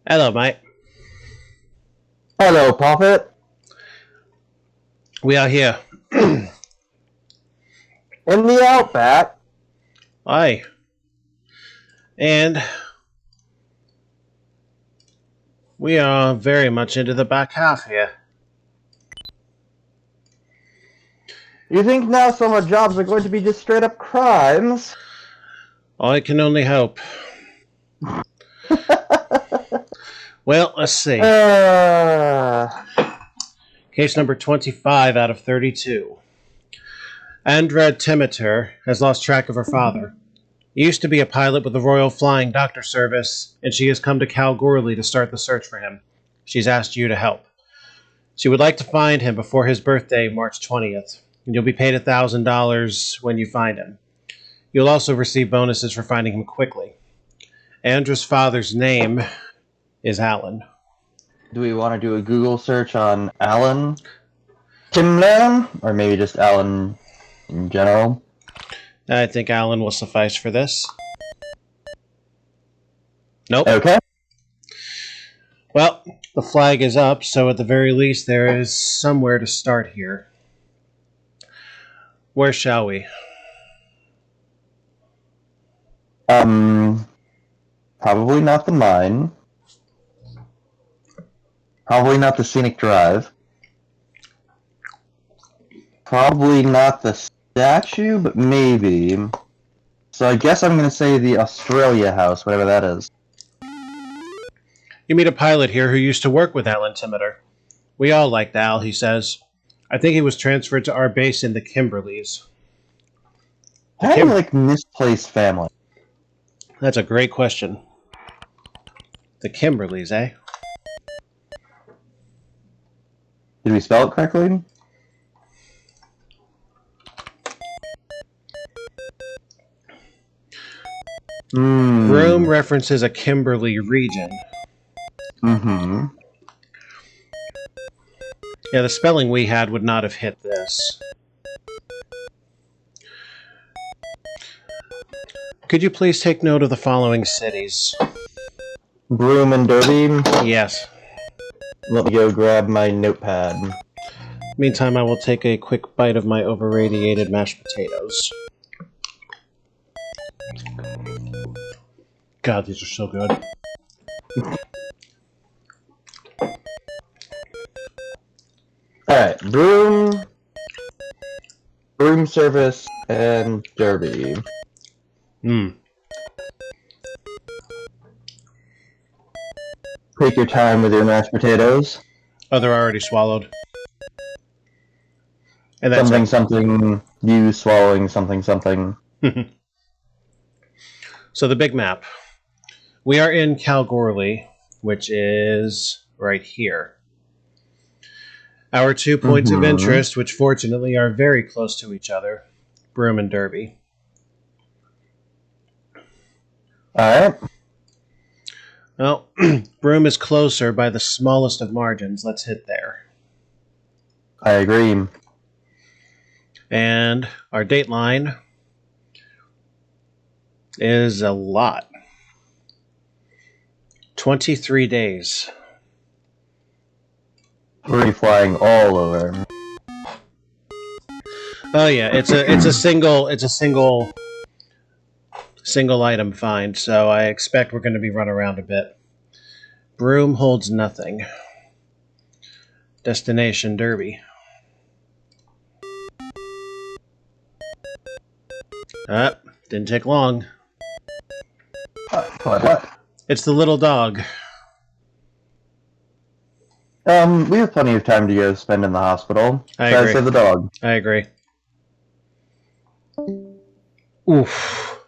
Hello, mate. Hello, Prophet. We are here. In the Outback. Aye. And we are very much into the back half here. You think now some of our jobs are going to be just straight up crimes? I can only hope. Well, let's see. Case number 25 out of 32. Andra Timoter has lost track of her father. He used to be a pilot with the Royal Flying Doctor Service, and she has come to Kalgoorlie to start the search for him. She's asked you to help. She would like to find him before his birthday, March 20th. And you'll be paid $1,000 when you find him. You'll also receive bonuses for finding him quickly. Andra's father's name is Alan. Do we want to do a Google search on Alan Timlin? Or maybe just Alan in general? I think Alan will suffice for this. Nope. Okay. Well, the flag is up, so at the very least there is somewhere to start here. Where shall we? Probably not the mine. Probably not the scenic drive. Probably not the statue, but maybe. So I guess I'm going to say the Australia House, whatever that is. You meet a pilot here who used to work with Alan Timoter. We all liked Al, he says. I think he was transferred to our base in the Kimberleys. Kind of like misplaced family. That's a great question. The Kimberleys, eh? Did we spell it correctly? Broome references a Kimberley region. Mm-hmm. Yeah, the spelling we had would not have hit this. Could you please take note of the following cities? Broome and Derby? Yes. Let me go grab my notepad. Meantime, I will take a quick bite of my over-radiated mashed potatoes. God, these are so good. Alright, Broome Service, and Derby. Take your time with your mashed potatoes. Oh, they're already swallowed. And that's something, you swallowing something. So the big map. We are in Kalgoorlie, which is right here. Our 2 points of interest, which fortunately are very close to each other, Broome and Derby. Alright. Well, Broome is closer by the smallest of margins. Let's hit there. I agree. And our dateline is a lot. 23 days. We're flying all over. Oh yeah, it's a single item find, so I expect we're going to be run around a bit. Broome holds nothing. Destination Derby. Didn't take long. What? It's the little dog. We have plenty of time to go spend in the hospital. I agree. I say the dog. I agree. Oof.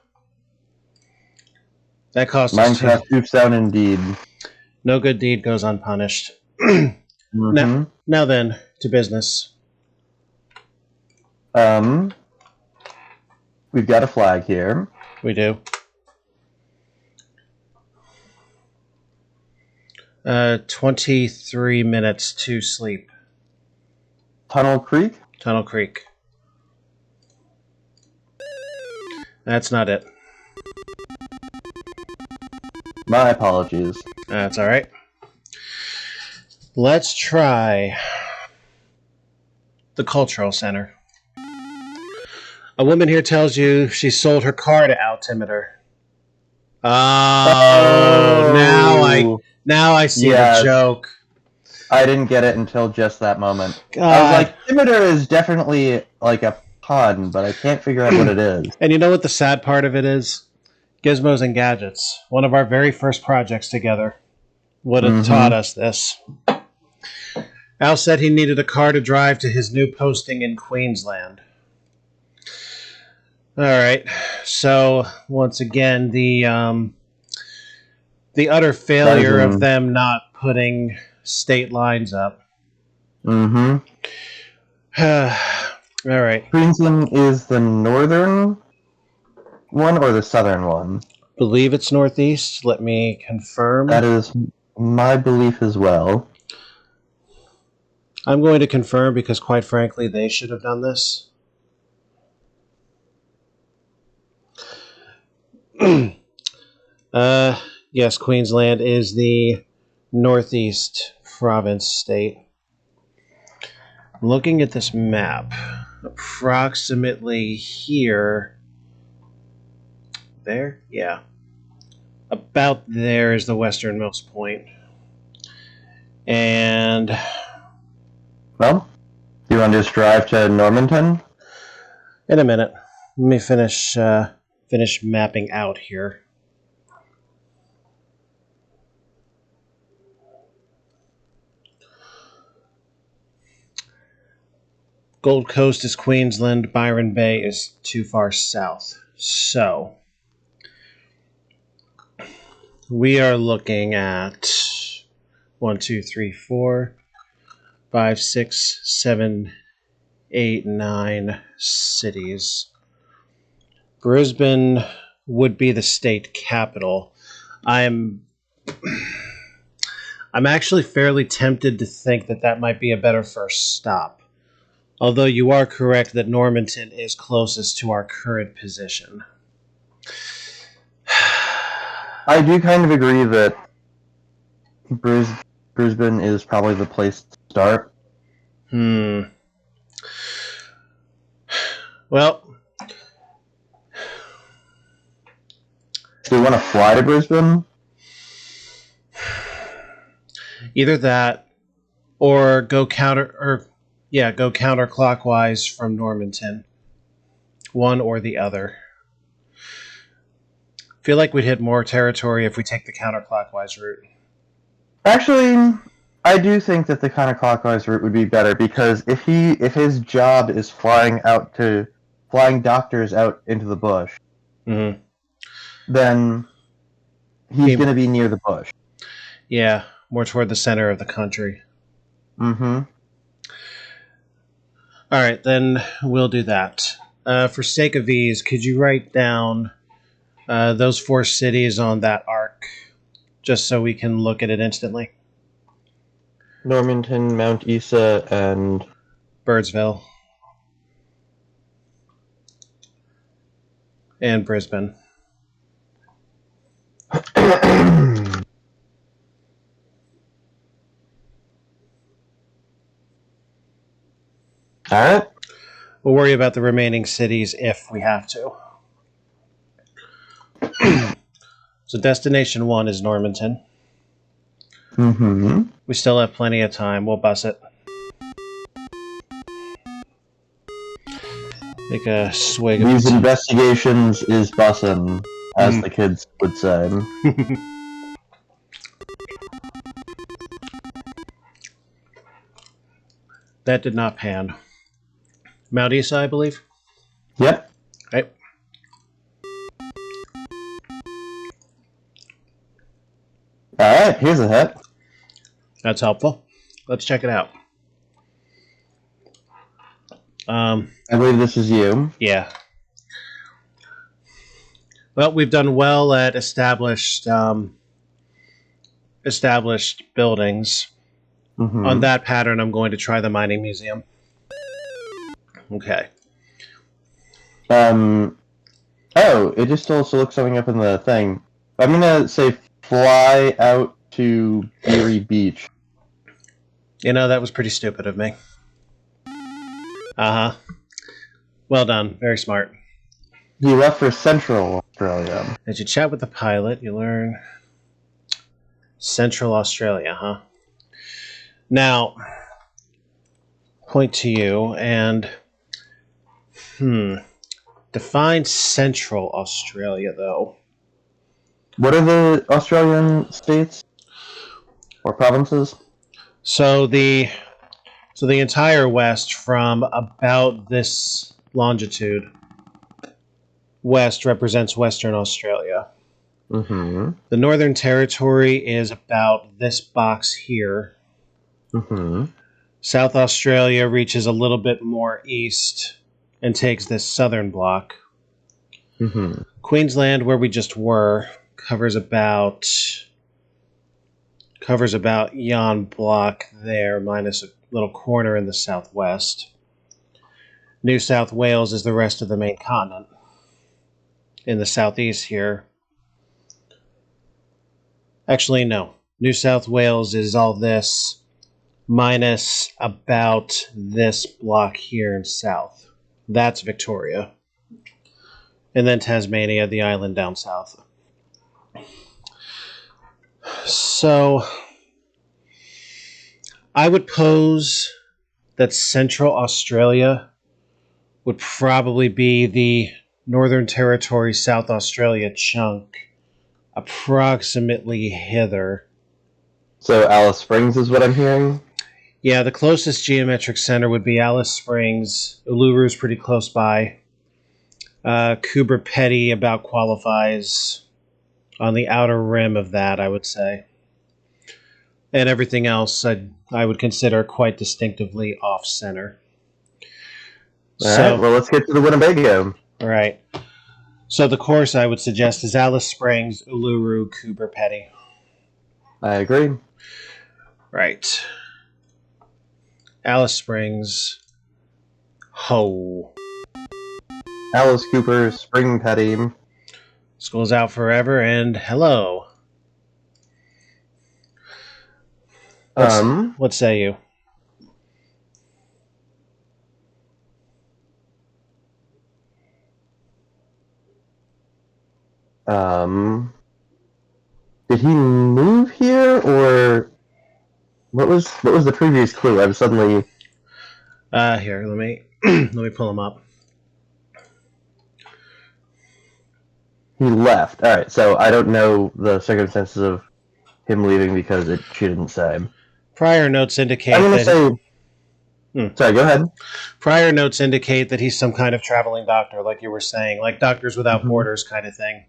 That cost us Minecraft scoops down indeed. No good deed goes unpunished. Now then, to business. We've got a flag here. We do. 23 minutes to sleep. Tunnel Creek? Tunnel Creek. That's not it. My apologies. That's all right. Let's try the cultural center. A woman here tells you she sold her car to Altimeter. Oh, now I see the joke. I didn't get it until just that moment. God. I was like, Altimeter is definitely like a pun, but I can't figure out what it is. And you know what the sad part of it is? Gizmos and Gadgets, one of our very first projects together, would have taught us this. Al said he needed a car to drive to his new posting in Queensland. All right, so once again, the utter failure of them not putting state lines up. Mm-hmm. All right. Queensland is the northern one or the southern one? Believe it's northeast. Let me confirm. That is my belief as well. I'm going to confirm because, quite frankly, they should have done this. Yes, Queensland is the northeast province state. Looking at this map, approximately here, there, yeah, about there is the westernmost point. And well, you want to just drive to Normanton? In a minute. Let me finish mapping out here. Gold Coast is Queensland. Byron Bay is too far south. So we are looking at 1, 2, 3, 4, 5, 6, 7, 8, 9 cities. Brisbane would be the state capital. I'm actually fairly tempted to think that might be a better first stop. Although you are correct that Normanton is closest to our current position. I do kind of agree that Brisbane is probably the place to start. Well, do you want to fly to Brisbane? Either that, or go counterclockwise from Normanton. One or the other. Feel like we'd hit more territory if we take the counterclockwise route. Actually, I do think that the counterclockwise route would be better because if his job is flying doctors out into the bush, then he's going to be near the bush. Yeah, more toward the center of the country. All right, then we'll do that. For sake of ease, could you write down those 4 cities on that arc, just so we can look at it instantly? Normanton, Mount Isa, and Birdsville. And Brisbane. Alright. We'll worry about the remaining cities if we have to. So destination 1 is Normanton. We still have plenty of time. We'll bus it. Make a swig of these investigations is bussin', as the kids would say. That did not pan. Mount Isa, I believe? Yep. Okay. Alright, here's a hit. That's helpful. Let's check it out. I believe this is you. Yeah. Well, we've done well at established buildings. On that pattern, I'm going to try the mining museum. Okay. Oh, it just also looks something up in the thing. I'm gonna say fly out to Beery Beach. You know, that was pretty stupid of me. Uh-huh. Well done. Very smart. He left for Central Australia. As you chat with the pilot, you learn Central Australia, huh? Now, point to you and... Define Central Australia, though. What are the Australian states? Or provinces? So the entire west from about this longitude west represents Western Australia. Mm-hmm. The Northern Territory is about this box here. Mm-hmm. South Australia reaches a little bit more east and takes this southern block. Mm-hmm. Queensland, where we just were, covers about yon block there, minus a little corner in the southwest. New South Wales is the rest of the main continent. In the southeast here. Actually, no. New South Wales is all this, minus about this block here in south. That's Victoria. And then Tasmania, the island down south. So, I would pose that Central Australia would probably be the Northern Territory, South Australia chunk, approximately hither. So Alice Springs is what I'm hearing? Yeah, the closest geometric center would be Alice Springs. Uluru's pretty close by. Coober Pedy about qualifies on the outer rim of that, I would say. And everything else I would consider quite distinctively off-center. All right, well, let's get to the Winnebago. All right. So the course I would suggest is Alice Springs, Uluru, Coober Pedy. I agree. Right. Alice Springs. Ho. Alice Cooper, Spring Petty. School's out forever, and hello. What say you? Did he move here, or what was the previous clue? I'm suddenly... Here, let me let me pull him up. He left. All right, so I don't know the circumstances of him leaving because she didn't say. Prior notes indicate I'm going to say... Sorry, go ahead. Prior notes indicate that he's some kind of traveling doctor, like you were saying, like Doctors Without Borders kind of thing.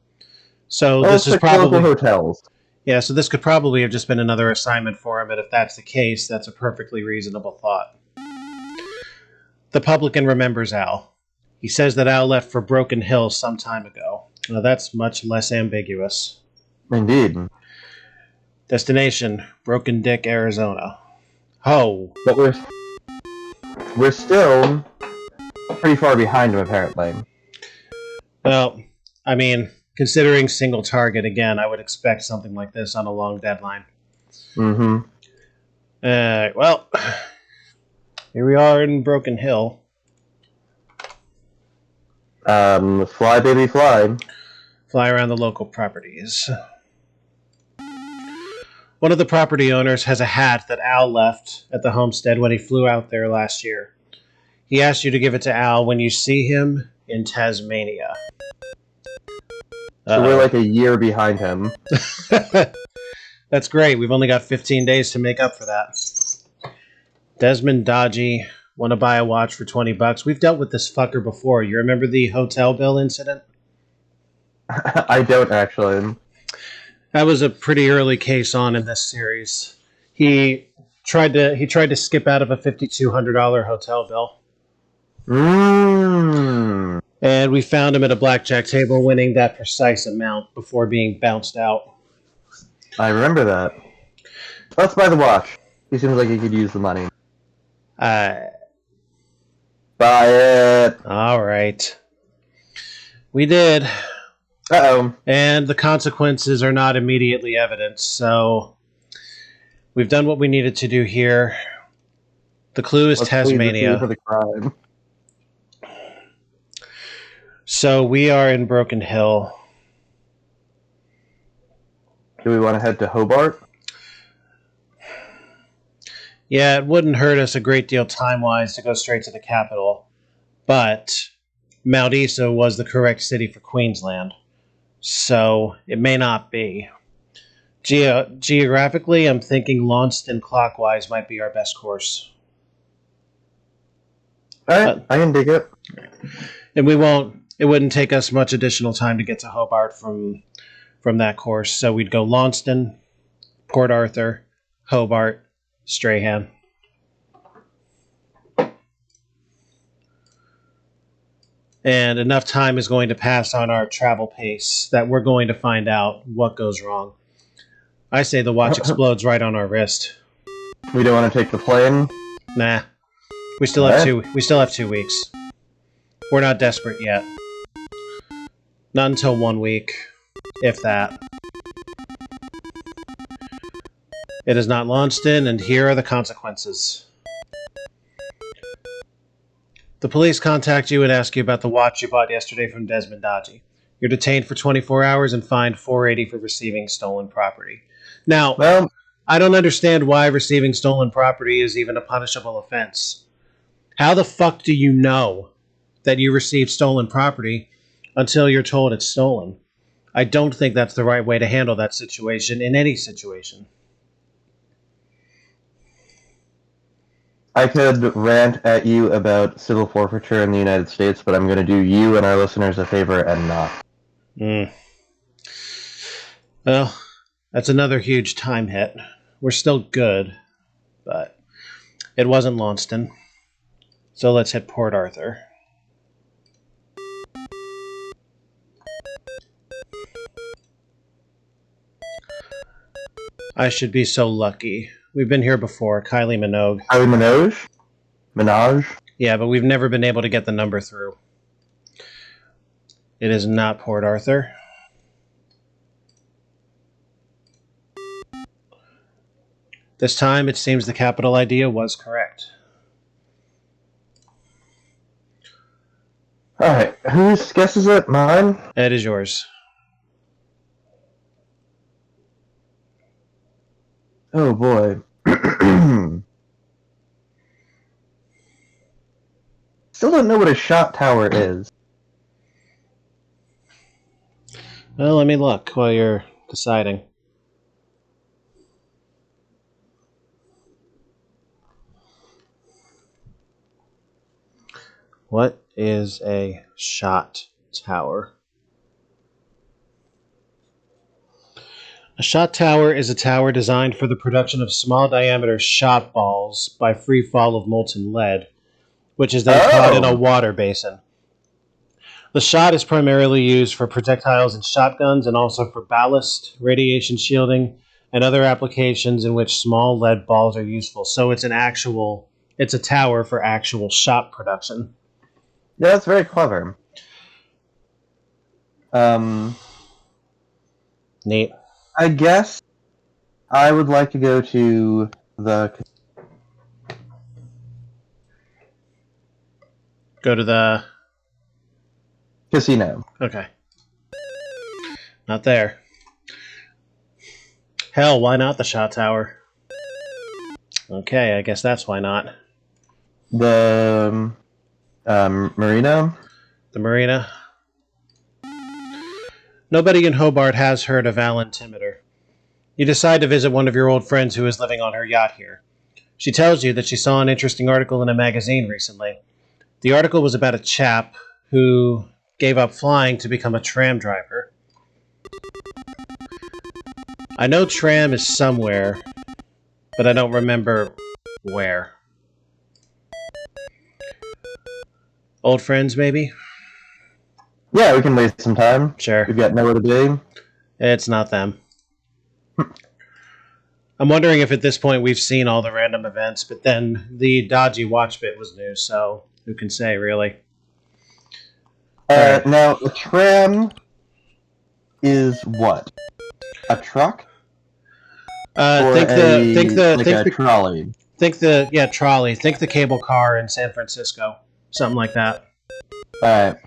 So this is probably hotels. Yeah, so this could probably have just been another assignment for him, and if that's the case, that's a perfectly reasonable thought. The publican remembers Al. He says that Al left for Broken Hill some time ago. Now that's much less ambiguous. Indeed. Destination, Broken Dick, Arizona. Ho! But we're still pretty far behind him, apparently. Well, I mean, considering single target, again, I would expect something like this on a long deadline. Mm-hmm. Well, here we are in Broken Hill. Fly, baby, fly. Fly around the local properties. One of the property owners has a hat that Al left at the homestead when he flew out there last year. He asked you to give it to Al when you see him in Tasmania. So we're like a year behind him. That's great. We've only got 15 days to make up for that. Desmond Dodgy, want to buy a watch for $20? We've dealt with this fucker before. You remember the hotel bill incident? I don't, actually. That was a pretty early case on in this series. He tried to skip out of a $5,200 hotel bill. And we found him at a blackjack table winning that precise amount before being bounced out. I remember that. Let's buy the watch. He seems like he could use the money. Buy it. All right. We did. Uh-oh. And the consequences are not immediately evident, so We've done what we needed to do here. The clue is Let's plead the plea Tasmania. for the crime. So we are in Broken Hill. Do we want to head to Hobart? Yeah, it wouldn't hurt us a great deal time-wise to go straight to the capital, but Mount Isa was the correct city for Queensland, so it may not be. Geographically, I'm thinking Launceston clockwise might be our best course. Alright, I can dig it. And it wouldn't take us much additional time to get to Hobart from that course, so we'd go Launceston, Port Arthur, Hobart, Strahan. And enough time is going to pass on our travel pace that we're going to find out what goes wrong. I say the watch explodes right on our wrist. We don't want to take the plane? Nah. We still have 2 weeks. We're not desperate yet. Not until 1 week, if that. It is not Launceston, and here are the consequences. The police contact you and ask you about the watch you bought yesterday from Desmond Dodgy. You're detained for 24 hours and fined $480 for receiving stolen property. Now, Well, I don't understand why receiving stolen property is even a punishable offense. How the fuck do you know that you received stolen property until you're told it's stolen? I don't think that's the right way to handle that situation in any situation. I could rant at you about civil forfeiture in the United States, but I'm going to do you and our listeners a favor and not. Well, that's another huge time hit. We're still good, but it wasn't Launceston. So let's hit Port Arthur. I should be so lucky. We've been here before, Kylie Minogue. Kylie Minogue? Minaj? Yeah, but we've never been able to get the number through. It is not Port Arthur. This time, it seems the capital idea was correct. Alright, whose guess is it? Mine? It is yours. Oh boy. Still don't know what a shot tower is. Well, let me look while you're deciding. What is a shot tower? A shot tower is a tower designed for the production of small diameter shot balls by free fall of molten lead, which is then caught in a water basin. The shot is primarily used for projectiles and shotguns and also for ballast, radiation shielding, and other applications in which small lead balls are useful. So it's a tower for actual shot production. Yeah, that's very clever. Neat. I guess I would like to go to the... Go to the... casino. Okay. Not there. Hell, why not the shot tower? Okay, I guess that's why not. The... marina? The marina. Nobody in Hobart has heard of Alan Timoder. You decide to visit one of your old friends who is living on her yacht here. She tells you that she saw an interesting article in a magazine recently. The article was about a chap who gave up flying to become a tram driver. I know tram is somewhere, but I don't remember where. Old friends, maybe? Yeah, we can waste some time. Sure. We've got nowhere to be. It's not them. I'm wondering if at this point we've seen all the random events, but then the dodgy watch bit was new, so who can say, really? Now, a tram is what? A truck? Or Think a trolley. trolley. Think the cable car in San Francisco, something like that. All right.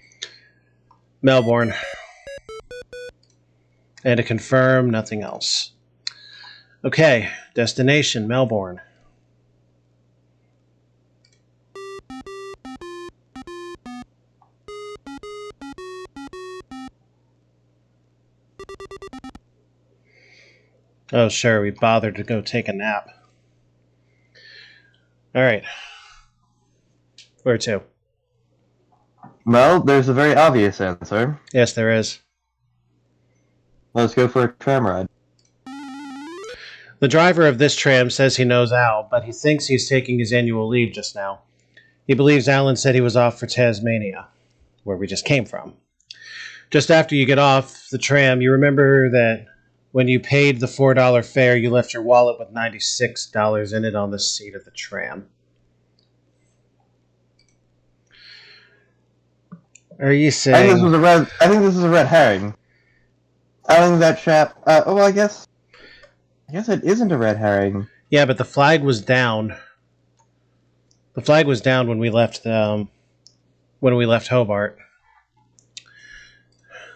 Melbourne. And to confirm, nothing else. Okay, destination Melbourne. Oh, sure, we bothered to go take a nap. All right. Where to? Well, there's a very obvious answer. Yes, there is. Let's go for a tram ride. The driver of this tram says he knows Al, but he thinks he's taking his annual leave just now. He believes Alan said he was off for Tasmania, where we just came from. Just after you get off the tram, you remember that when you paid the $4 fare, you left your wallet with $96 in it on the seat of the tram. Are you saying... I think this is a red herring. I think that chap... I guess it isn't a red herring. Yeah, but the flag was down. The flag was down when we left Hobart.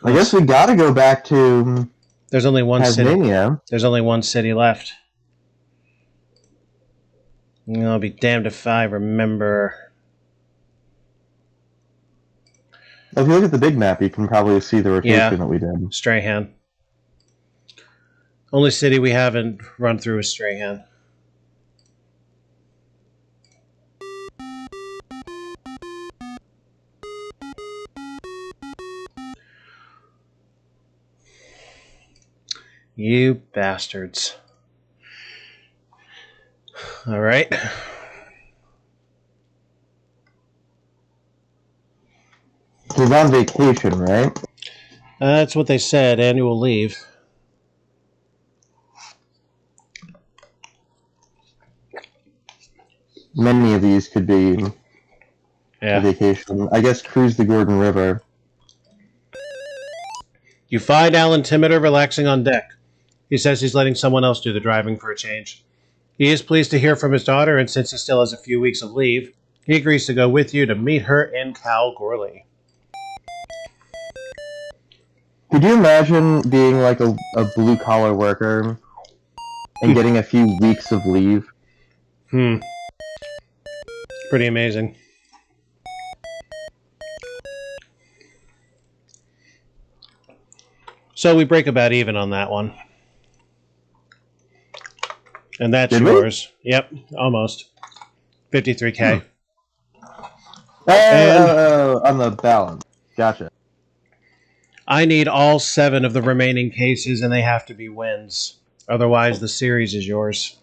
I guess we gotta go back to There's only one Tasmania. city. There's only one city left. I'll be damned if I remember. If you look at the big map, you can probably see the rotation that we did. Strahan. Only city we haven't run through is Strahan. You bastards. All right. He's on vacation, right? That's what they said, annual leave. Many of these could be Yeah. a vacation. I guess cruise the Gordon River. You find Alan Timoder relaxing on deck. He says he's letting someone else do the driving for a change. He is pleased to hear from his daughter, and since he still has a few weeks of leave, he agrees to go with you to meet her in Kalgoorlie. Could you imagine being like a blue-collar worker and getting a few weeks of leave? Pretty amazing. So we break about even on that one. And that's Did we? yours. Yep, almost. 53K. On the balance. Gotcha. I need all 7 of the remaining cases, and they have to be wins. Otherwise, the series is yours.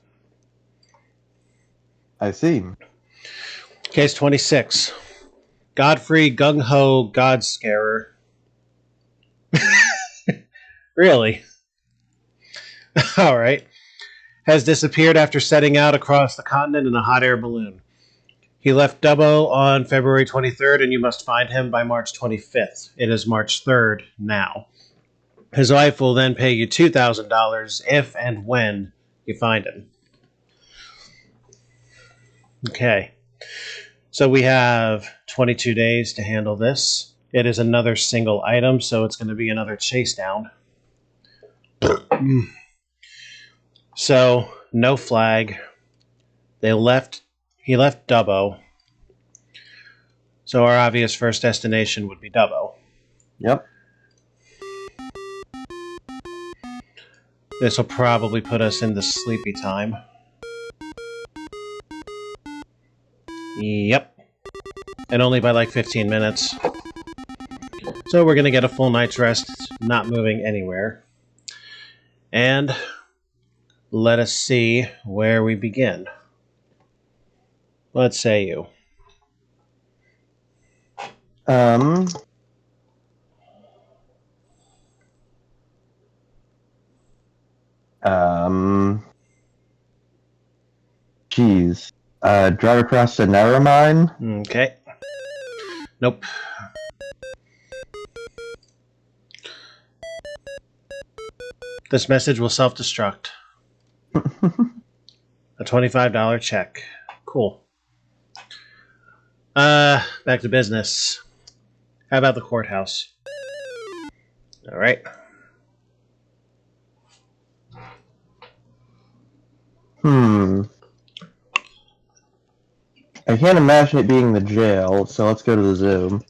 I see. Case 26. Godfrey Gung-Ho Godscarer. Really? All right. Has disappeared after setting out across the continent in a hot air balloon. He left Dubbo on February 23rd, and you must find him by March 25th. It is March 3rd now. His wife will then pay you $2,000 if and when you find him. Okay. So we have 22 days to handle this. It is another single item, so it's going to be another chase down. So, no flag. He left Dubbo. So our obvious first destination would be Dubbo. Yep. This will probably put us in the sleepy time. Yep. And only by like 15 minutes. So we're going to get a full night's rest, not moving anywhere. And let us see where we begin. What say you? Geez. Drive across the Narromine? Okay. Nope. This message will self-destruct. A $25 check. Cool. Back to business. How about the courthouse? All right. I can't imagine it being the jail, so let's go to the zoo.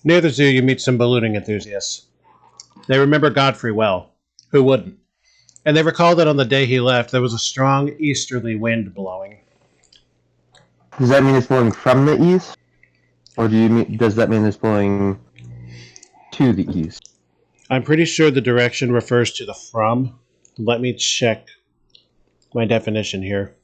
Near the zoo, you meet some ballooning enthusiasts. They remember Godfrey well. Who wouldn't? And they recall that on the day he left, there was a strong easterly wind blowing. Does that mean it's blowing from the east? Or does that mean it's blowing to the east? I'm pretty sure the direction refers to the from. Let me check my definition here.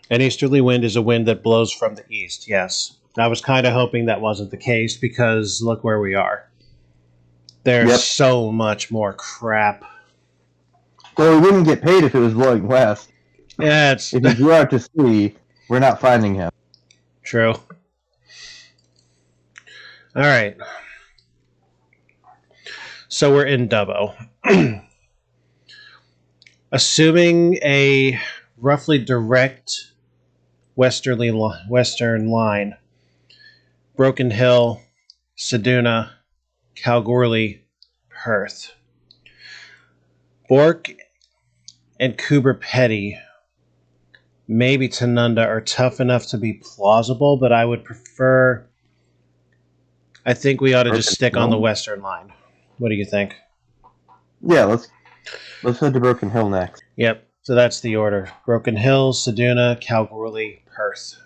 An easterly wind is a wind that blows from the east, yes. I was kind of hoping that wasn't the case because look where we are. There's so much more crap. Well, we wouldn't get paid if it was blowing west. Yeah, If he flew out to sea, we're not finding him. True. All right. So we're in Dubbo. Assuming a roughly direct western line, Broken Hill, Seduna, Kalgoorlie, Perth. Bork and Coober Petty, maybe Tanunda, are tough enough to be plausible, but I would prefer... I think we ought to just stick on the western line. What do you think? Yeah, let's head to Broken Hill next. Yep, so that's the order. Broken Hill, Seduna, Kalgoorlie, Perth.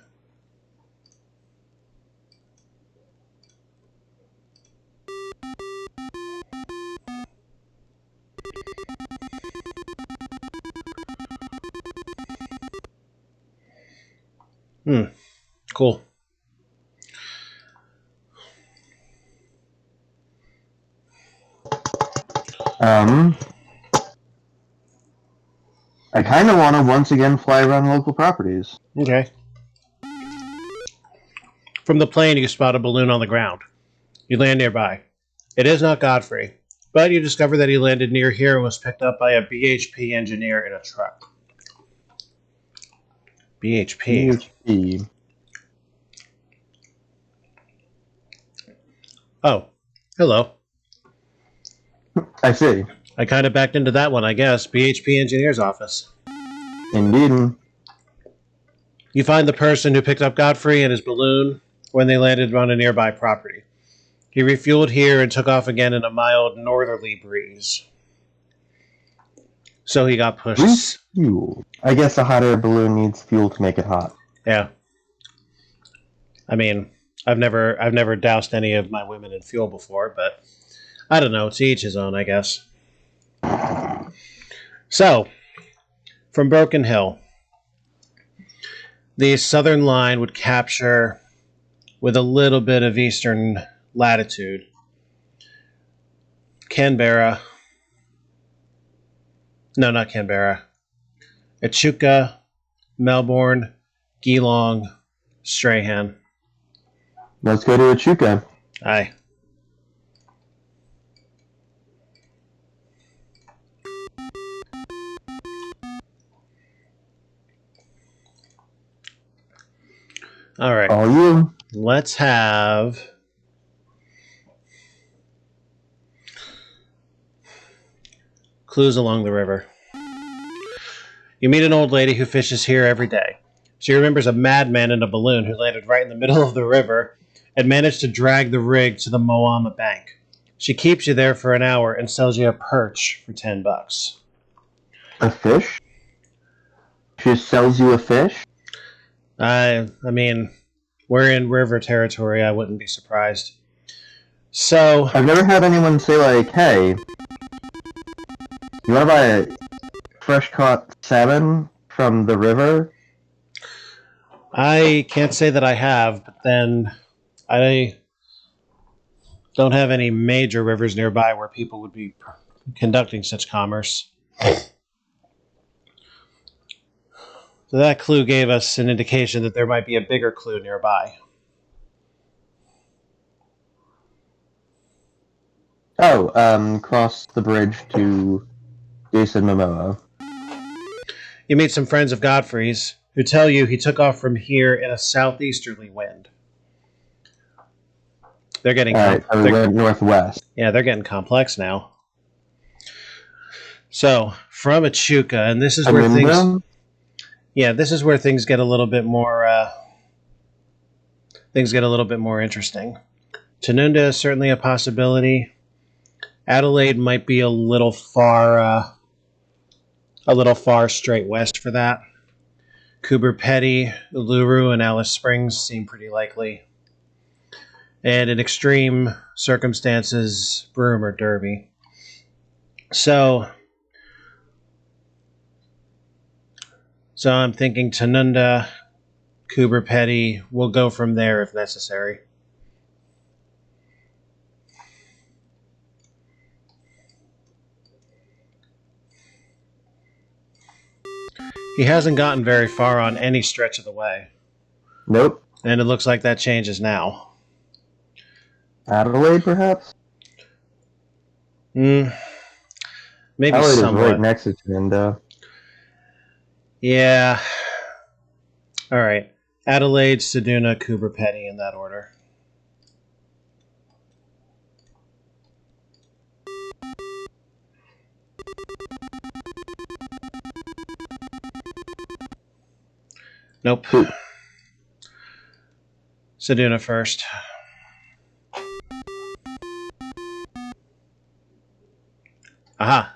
Cool. I kind of want to once again fly around local properties. Okay. From the plane, you spot a balloon on the ground. You land nearby. It is not Godfrey, but you discover that he landed near here and was picked up by a BHP engineer in a truck. BHP. Oh, hello. I see. I kind of backed into that one, I guess. BHP engineer's office. Indeed. You find the person who picked up Godfrey and his balloon when they landed on a nearby property. He refueled here and took off again in a mild northerly breeze. So he got pushed. Fuel. I guess a hot air balloon needs fuel to make it hot. Yeah. I mean, I've never doused any of my women in fuel before, but I don't know. To each his own, I guess. So, from Broken Hill, the southern line would capture, with a little bit of eastern latitude, Canberra. No, not Canberra. Echuca, Melbourne, Geelong, Strahan. Let's go to Echuca. Aye. All right. All you. Let's have... clues along the river. You meet an old lady who fishes here every day. She remembers a madman in a balloon who landed right in the middle of the river and managed to drag the rig to the Moama bank. She keeps you there for an hour and sells you a perch for $10. A fish? She sells you a fish? I mean, we're in river territory. I wouldn't be surprised. So... I've never had anyone say, like, hey, you want to buy a fresh-caught salmon from the river? I can't say that I have, but then I don't have any major rivers nearby where people would be conducting such commerce. So that clue gave us an indication that there might be a bigger clue nearby. Oh, cross the bridge to Jason Momoa. You meet some friends of Godfrey's who tell you he took off from here in a southeasterly wind. They're getting Alright, so we went northwest. Yeah, they're getting complex now. So, from Echuca, and this is where things... Yeah, this is where things get a little bit more... things get a little bit more interesting. Tanunda is certainly a possibility. Adelaide might be a little far straight west for that. Coober Pedy, Uluru, and Alice Springs seem pretty likely. And in extreme circumstances, Broome or Derby. So I'm thinking Tanunda, Coober Pedy, we'll go from there if necessary. He hasn't gotten very far on any stretch of the way. Nope. And it looks like that changes now. Adelaide, perhaps? Maybe Adelaide somewhat. Is right next to Tanunda. Yeah. All right. Adelaide, Seduna, Coober Pedy in that order. Nope. Seduna first. Aha.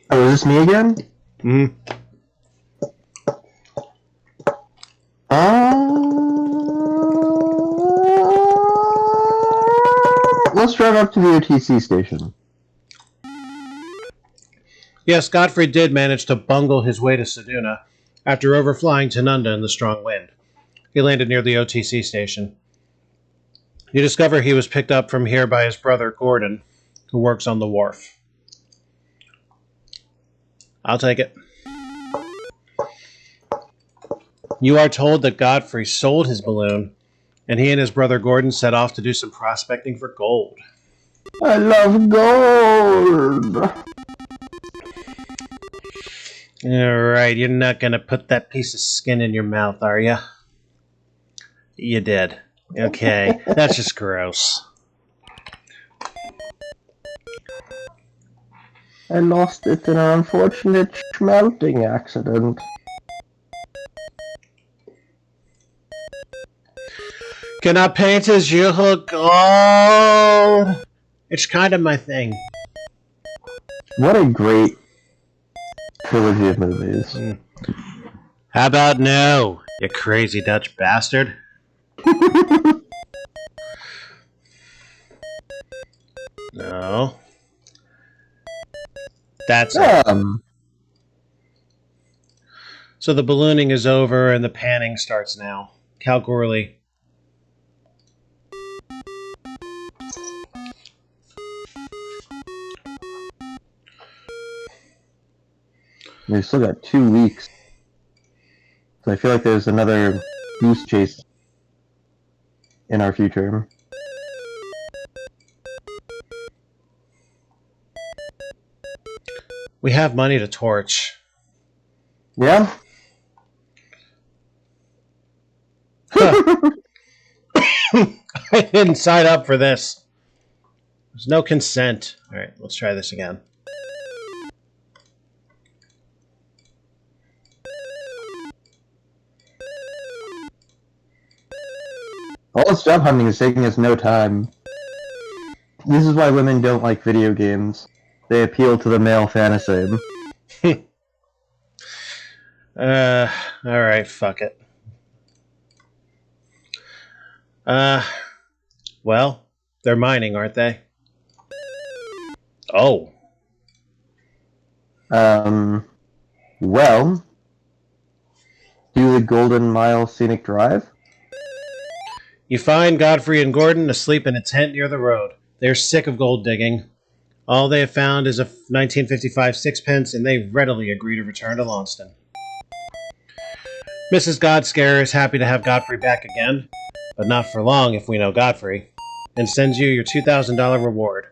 Oh, is this me again? Let's drive up to the OTC station. Yes, Godfrey did manage to bungle his way to Seduna after overflying Tanunda in the strong wind. He landed near the OTC station. You discover he was picked up from here by his brother Gordon, who works on the wharf. I'll take it. You are told that Godfrey sold his balloon, and he and his brother Gordon set off to do some prospecting for gold. I love gold! Alright, you're not gonna put that piece of skin in your mouth, are you? You did. Okay, that's just gross. I lost it in an unfortunate smelting accident. Can I paint as you look gold? It's kind of my thing. What a great trilogy of movies. How about no, you crazy Dutch bastard? No. That's it. So the ballooning is over and the panning starts now. Cal Gorley. We've still got 2 weeks. So I feel like there's another goose chase in our future. We have money to torch. Yeah? I didn't sign up for this. There's no consent. Alright, let's try this again. All this job hunting is taking us no time. This is why women don't like video games. They appeal to the male fantasy. Alright, fuck it. Well, they're mining, aren't they? Oh. Well, do the Golden Mile Scenic Drive? You find Godfrey and Gordon asleep in a tent near the road. They're sick of gold digging. All they have found is a 1955 sixpence, and they readily agree to return to Launceston. Mrs. Godscare is happy to have Godfrey back again, but not for long if we know Godfrey, and sends you your $2,000 reward.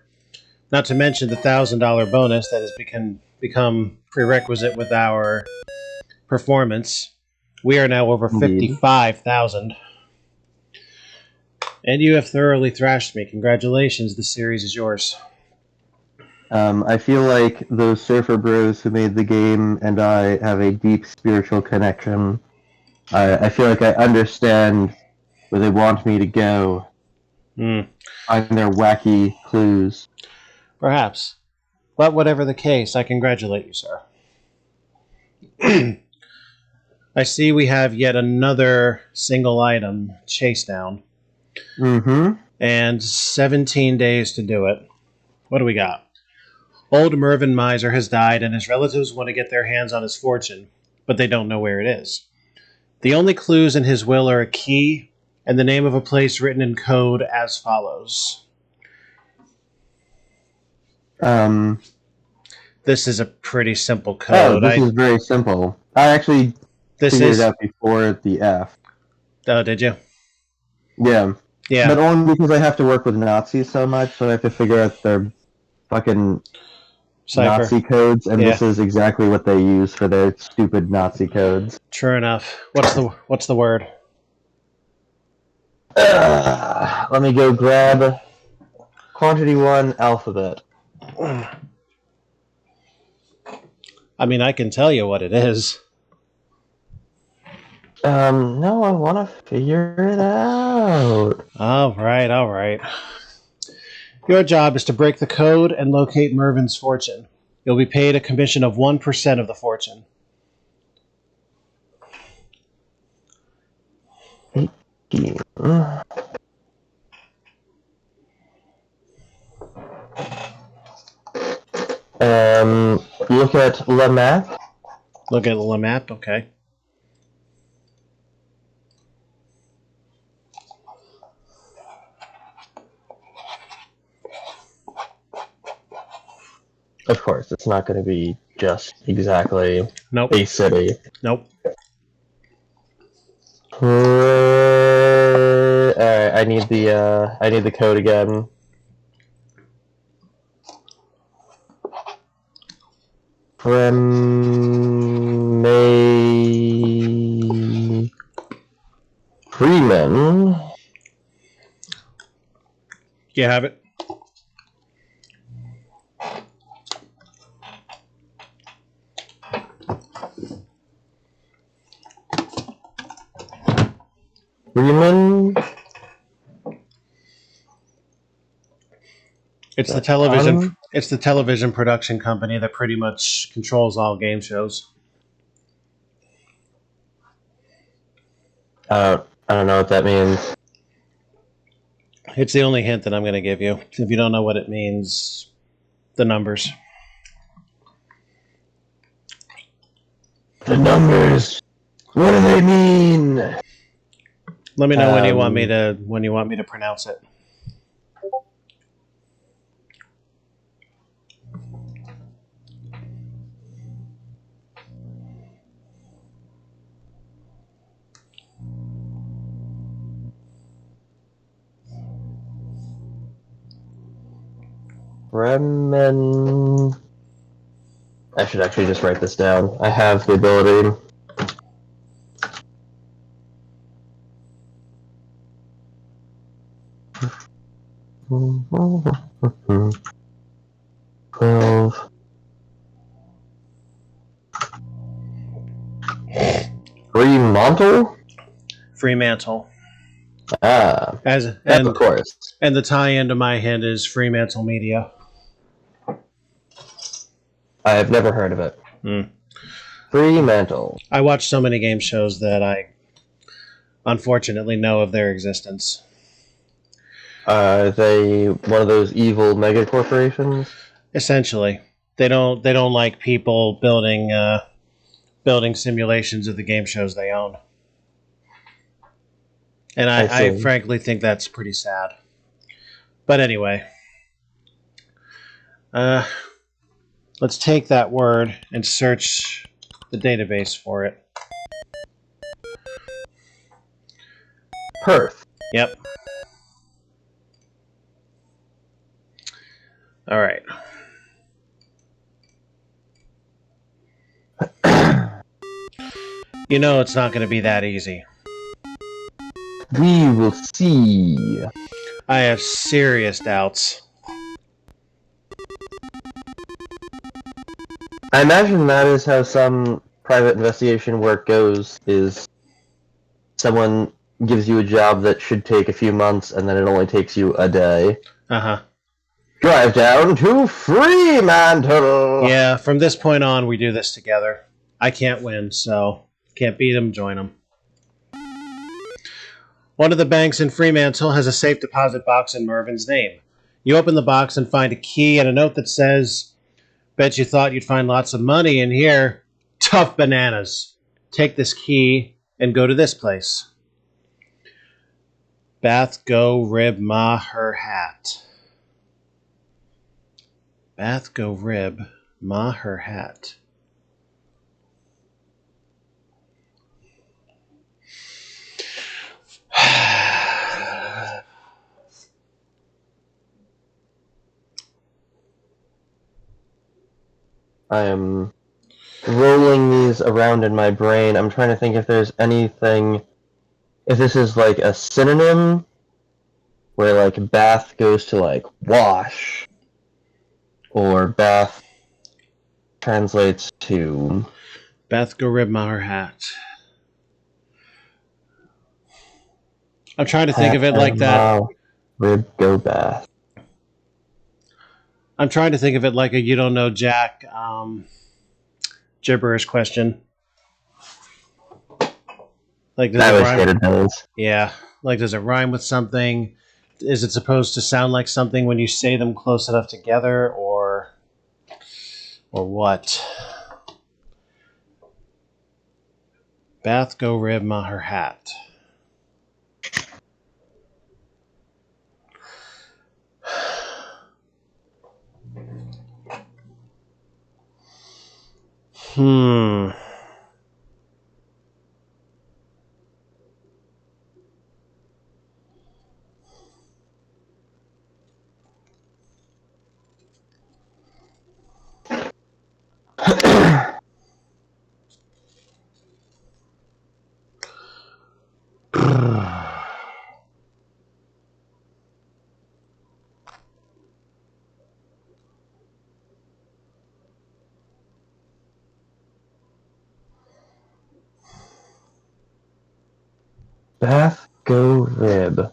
Not to mention the $1,000 bonus that has become prerequisite with our performance. We are now over Indeed. 55,000. And you have thoroughly thrashed me. Congratulations, the series is yours. I feel like those surfer bros who made the game and I have a deep spiritual connection. I feel like I understand where they want me to go. Hmm. Find their wacky clues. Perhaps. But whatever the case, I congratulate you, sir. I see we have yet another single item chase down. Mm-hmm. And 17 days to do it. What do we got? Old Mervyn Miser has died, and his relatives want to get their hands on his fortune, but they don't know where it is. The only clues in his will are a key and the name of a place written in code as follows. This is a pretty simple code. This is very simple. I actually figured it out before the F. Oh, did you? Yeah. Yeah. But only because I have to work with Nazis so much, so I have to figure out their fucking Cipher. Nazi codes, and this is exactly what they use for their stupid Nazi codes. True enough. What's the word? Let me go grab quantity 1 alphabet. I mean, I can tell you what it is. No, I want to figure it out. All right. Your job is to break the code and locate Mervyn's fortune. You'll be paid a commission of 1% of the fortune. Look at Le Map. Look at the map, okay. Of course, it's not going to be just exactly a city. Nope. Alright, I need the code again. Freeman. You have it? Freeman. It's the television. It's the television production company that pretty much controls all game shows. I don't know what that means. It's the only hint that I'm going to give you. If you don't know what it means, the numbers. The numbers. What do they mean? Let me know when you want me to pronounce it. Fremen. I should actually just write this down. I have the ability. Fremantle? Fremantle. Of course. And the tie-in to my hint is Fremantle Media. I have never heard of it. Fremantle. I watch so many game shows that I unfortunately know of their existence. Are they one of those evil mega corporations? Essentially, they don't like people building simulations of the game shows they own. And I frankly think that's pretty sad. But anyway, let's take that word and search the database for it. Perth. Yep. All right. You know it's not going to be that easy. We will see. I have serious doubts. I imagine that is how some private investigation work goes, is someone gives you a job that should take a few months, and then it only takes you a day. Uh-huh. Drive down to Fremantle! Yeah, from this point on, we do this together. I can't win, so can't beat them, join them. One of the banks in Fremantle has a safe deposit box in Mervin's name. You open the box and find a key and a note that says, "Bet you thought you'd find lots of money in here. Tough bananas. Take this key and go to this place." Bath, go, rib, ma, her hat. Bath, go, rib, ma, her hat. I am rolling these around in my brain. I'm trying to think if there's anything... If this is like a synonym, where like bath goes to like wash, or bath translates to... Bath, go, rib, ma, her hat. I'm trying to think of it like that. Rib, go bath. I'm trying to think of it like a you don't know Jack gibberish question. Like, does I it was rhyme? scared of those. Yeah. Like, does it rhyme with something? Is it supposed to sound like something when you say them close enough together, or what? Bath, go, rib, ma, her hat. Hmm. Bath, go, rib.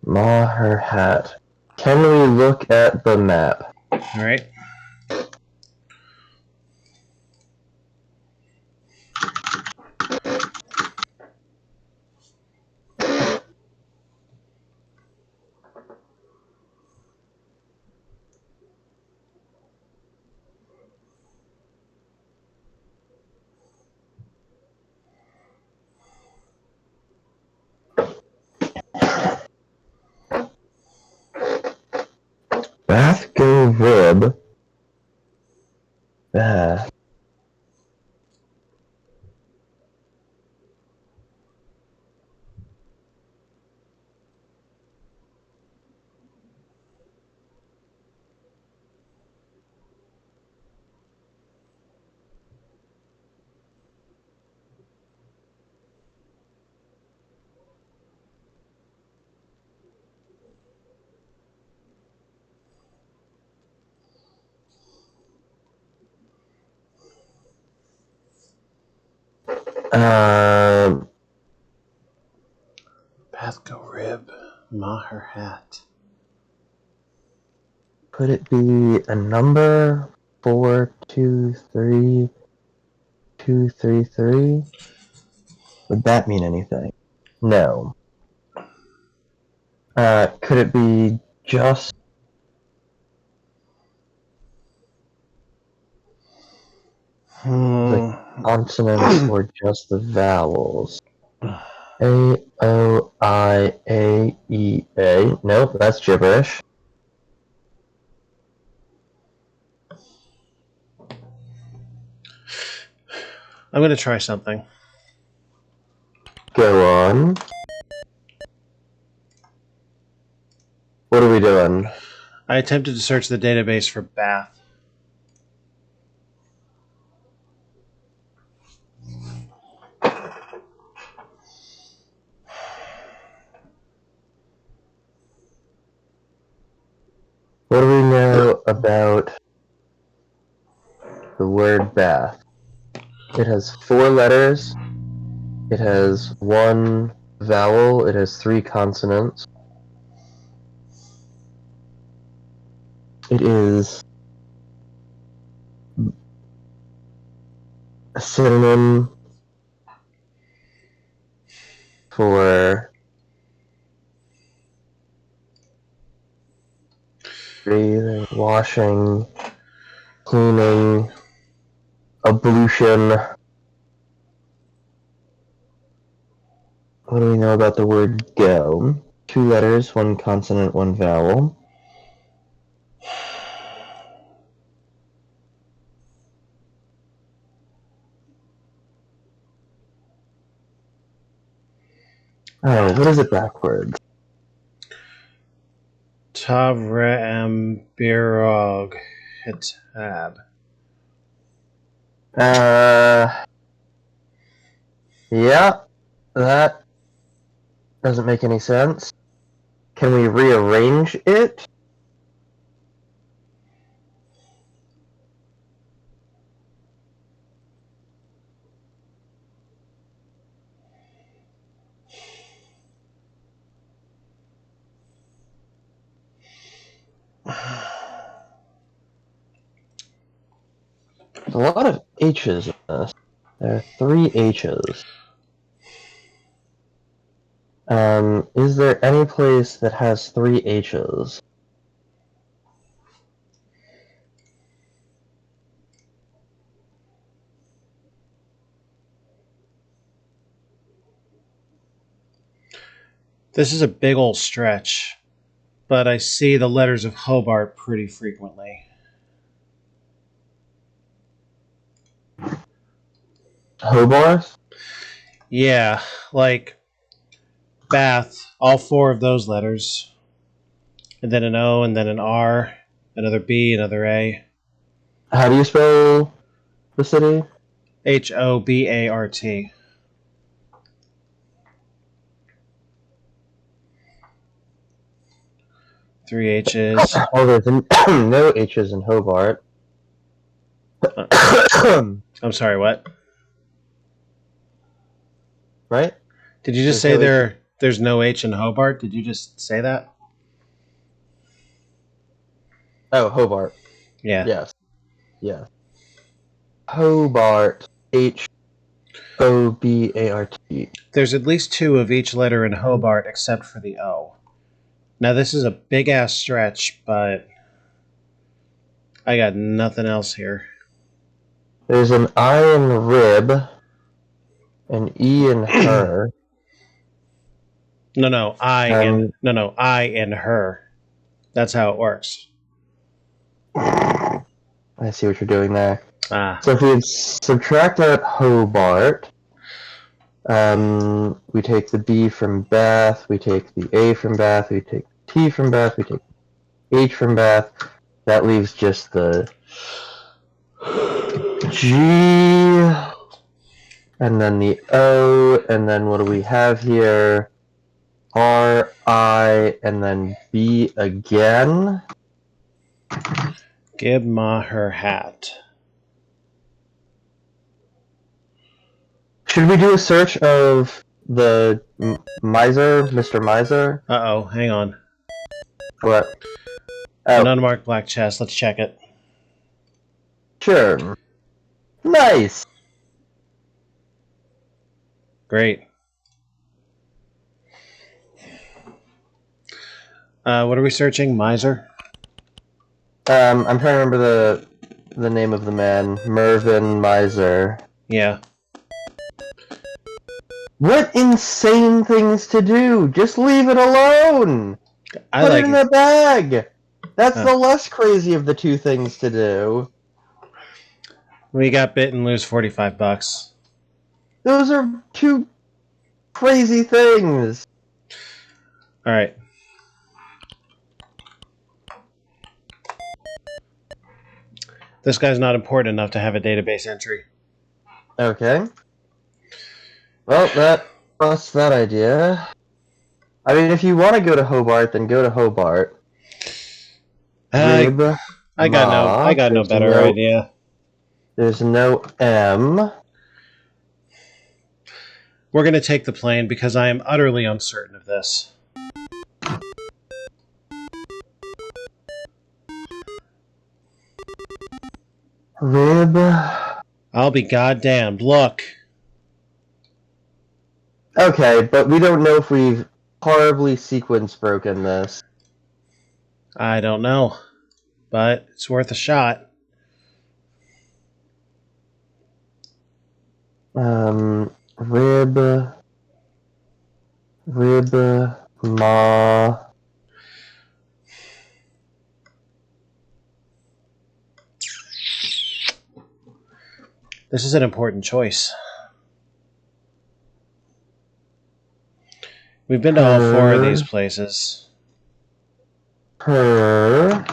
Ma, her hat. Can we look at the map? All right. Bath, go, rib. Bath. Bath, go, rib, ma, her hat. Could it be a number? 423233? Would that mean anything? No. Could it be just the consonants or just the vowels? A, O, I, A, E, A. Nope, that's gibberish. I'm going to try something. Go on. What are we doing? I attempted to search the database for Bath. What do we know about the word bath? It has 4 letters. It has 1 vowel. It has 3 consonants. It is a synonym for bathing, washing, cleaning, ablution. What do we know about the word go? 2 letters, 1 consonant, 1 vowel. Oh, what is it backwards? Tavrambirog Hitab. Yeah, that doesn't make any sense. Can we rearrange it? There's a lot of H's in this. There are 3 H's. Is there any place that has 3 H's? This is a big old stretch, but I see the letters of Hobart pretty frequently. Hobart? Yeah, like Bath, all 4 of those letters. And then an O, and then an R, another B, another A. How do you spell the city? Hobart. 3 H's. Oh, there's no H's in Hobart. I'm sorry, what? Right? Did you just say there's no H in Hobart? Did you just say that? Oh, Hobart. Yeah. Yes. Yes. Hobart. Hobart. There's at least 2 of each letter in Hobart except for the O. Now, this is a big-ass stretch, but I got nothing else here. There's an I in rib, an E in her. No, I in her. That's how it works. I see what you're doing there. Ah. So if we subtract out Hobart, we take the B from Bath, we take the A from Bath, we take T from Bath, we take H from Bath. That leaves just the G, and then the O, and then what do we have here? R, I, and then B again. Give Ma her hat. Should we do a search of the Miser, Mr. Miser? Uh-oh, hang on. What? An Oh, unmarked black chest. Let's check it. sure. Nice! Great. What are we searching? Miser? I'm trying to remember the name of the man. Mervyn Miser. Yeah. What insane things to do! Just leave it alone! I Put like it in it. a bag! That's Huh. the less crazy of the 2 things to do. We got bit and lose $45. Those are 2 crazy things. All right. This guy's not important enough to have a database entry. Okay. Well, that busts that idea. I mean, if you want to go to Hobart, then go to Hobart. I Rib, got no there's better idea. There's no M. We're going to take the plane because I am utterly uncertain of this. Rib. I'll be goddamned. Look. Okay, but we don't know if we've horribly sequence broken this. I don't know. But it's worth a shot. Rib, ma. This is an important choice. We've been to all four of these places. Her.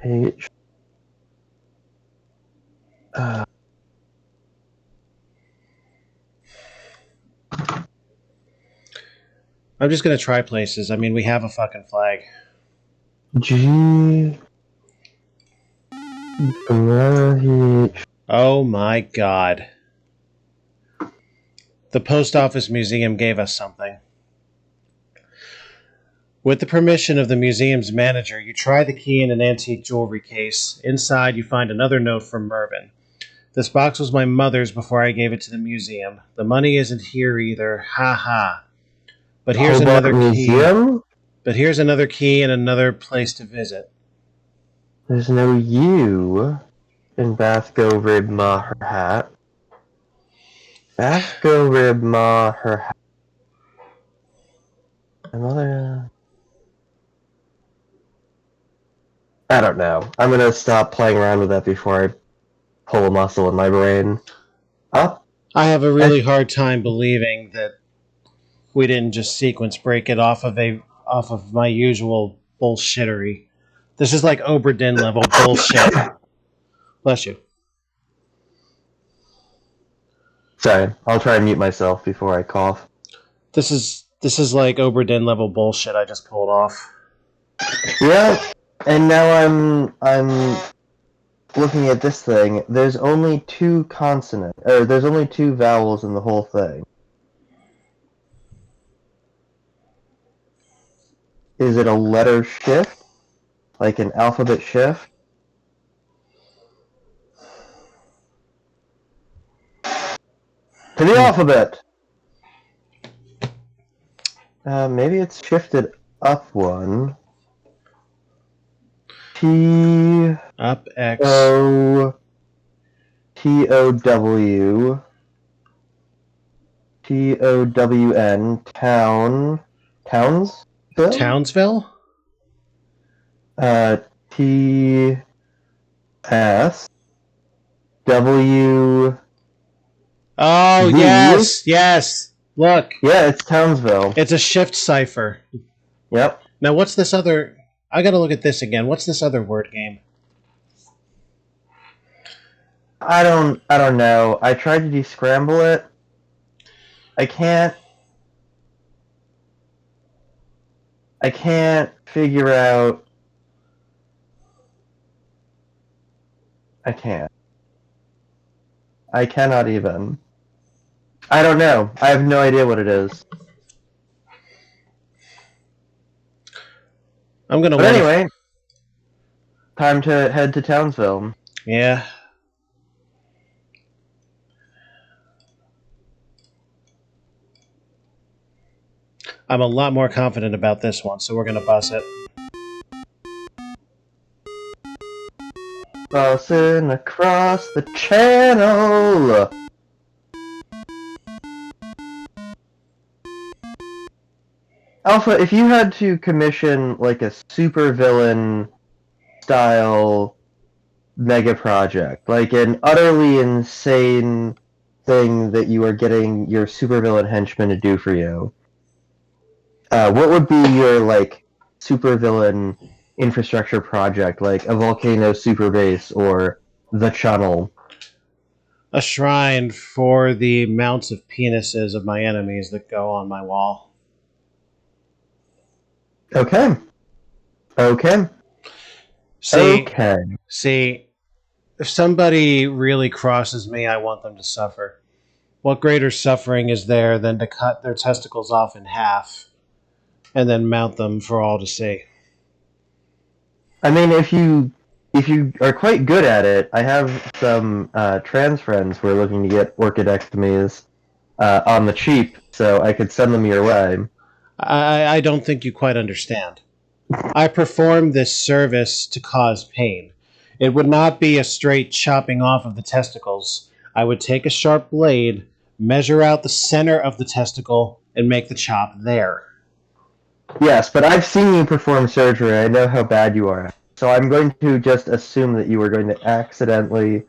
H. I'm just going to try places. I mean, we have a fucking flag. G. Oh my god. The Post Office Museum gave us something. With the permission of the museum's manager, you try the key in an antique jewelry case. Inside, you find another note from Mervyn. This box was my mother's before I gave it to the museum. The money isn't here either. Ha ha. But here's another key. But here's another key and another place to visit. There's no U in Bathgo Rib Ma her hat. Bathgo Rib Ma her hat. My mother. I don't know. I'm gonna stop playing around with that before I pull a muscle in my brain. Up. I have a really hard time believing that we didn't just sequence break it off of my usual bullshittery. This is like Oberdin level bullshit. Bless you. Sorry, I'll try and mute myself before I cough. This is like Oberdin level bullshit I just pulled off. Yeah, and now I'm looking at this thing. There's only two consonants, or there's only two vowels in the whole thing. Is it a letter shift? Like an alphabet shift? To the alphabet! Maybe it's shifted up one. T... Up X. O... T-O-W... T-O-W-N... Town... Towns? Townsville? T... S... W... Oh, V? yes! Look. Yeah, it's Townsville. It's a shift cipher. Yep. Now, what's this other... I gotta look at this again. What's this other word game? I don't know. I tried to descramble it. I can't figure out... I cannot even. I don't know. I have no idea what it is. But anyway, time to head to Townsville. Yeah. I'm a lot more confident about this one, so we're gonna bus it. Bussing across the channel! Alpha, if you had to commission like a supervillain style mega project, like an utterly insane thing that you are getting your supervillain henchman to do for you, what would be your, like, supervillain infrastructure project, like a volcano super base or the channel? A shrine for the mounts of penises of my enemies that go on my wall. Okay. Okay. See, if somebody really crosses me, I want them to suffer. What greater suffering is there than to cut their testicles off in half and then mount them for all to see? I mean, if you are quite good at it, I have some trans friends who are looking to get orchidectomies on the cheap, so I could send them your way. I don't think you quite understand. I perform this service to cause pain. It would not be a straight chopping off of the testicles. I would take a sharp blade, measure out the center of the testicle, and make the chop there. Yes, but I've seen you perform surgery. I know how bad you are. So I'm going to just assume that you were going to accidentally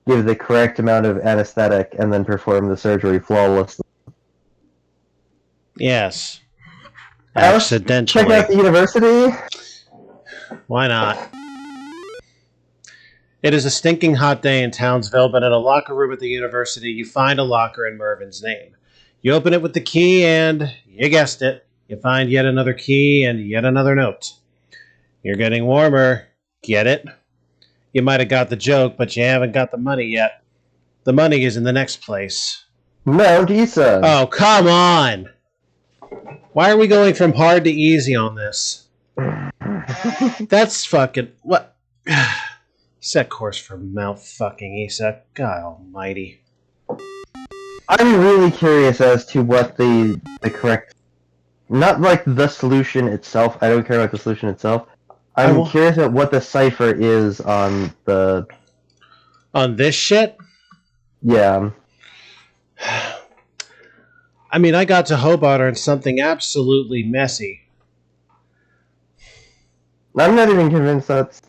give the correct amount of anesthetic and then perform the surgery flawlessly. Yes. Alice, Accidentally. check out the university. Why not? It is a stinking hot day in Townsville, but in a locker room at the university, you find a locker in Mervin's name. You open it with the key and, you guessed it, you find yet another key and yet another note. You're getting warmer. Get it? You might have got the joke, but you haven't got the money yet. The money is in the next place. Mount Isa. Oh, come on! Why are we going from hard to easy on this? That's fucking... What? Set course for Mount fucking Isa. God almighty. I'm really curious as to what the correct... Not like the solution itself. I don't care about the solution itself. I'm curious at what the cipher is on the... On this shit? Yeah. I mean, I got to Hobart on something absolutely messy. I'm not even convinced that's